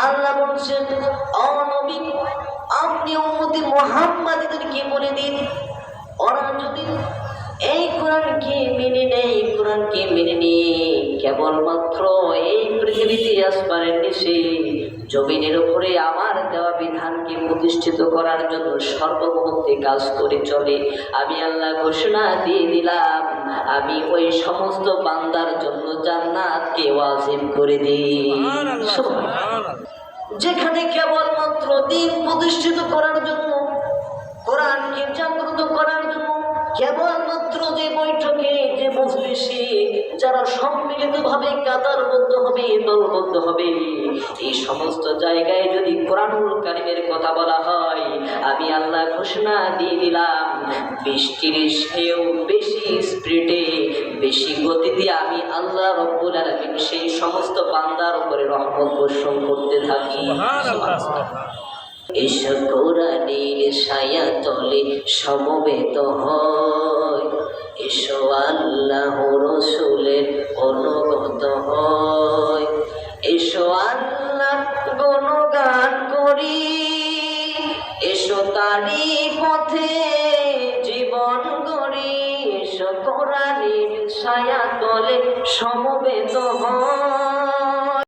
আল্লাহ বলছেন, ও নবী, আপনি উম্মতে মুহাম্মাদীদেরকে বলে দিন, ওরা যদি এই কোরআনকে মেনে নেয়, কোরআনকে মেনে নিয়ে কেবলমাত্র এই পৃথিবীতে আসমানের নিচে জমিনের উপরে আমার দেওয়া বিধানকে প্রতিষ্ঠিত করার জন্য সর্বমুহূর্তে কাজ করে চলে, আমি আল্লাহ ঘোষণা দিয়ে দিলাম, আমি ওই সমস্ত বান্দার জন্য জান্নাতকে ওয়াজিব করে দিই। যেখানে কেবলমাত্র দিন প্রতিষ্ঠিত করার জন্য, কোরআনকে জাগ্রত করার জন্য কেবলমাত্র যে বৈঠকে, যে মজলিসে যারা সম্মিলিতভাবে কাতারবদ্ধ হবে, দলবদ্ধ হবে, এই সমস্ত জায়গায় যদি কোরআনুল কারীমের কথা বলা হয়, আমি আল্লাহ ঘোষণা দিয়ে দিলাম, 20-30 বেশি স্পিডে, বেশি গতিতে আমি আল্লাহ রব্বুল আলামিন সেই সমস্ত বান্দার উপরে রহমত বর্ষণ করতে থাকি। এসো কোরআনের ছায়া তলে সমবেত হয়, এসো আল্লাহ রাসূলের অনুগত হয়, এসো আল্লাহ গুণগান করি, এসো তারি পথে জীবন গড়ি, এসো কোরআনের ছায়া তলে সমবেত হয়।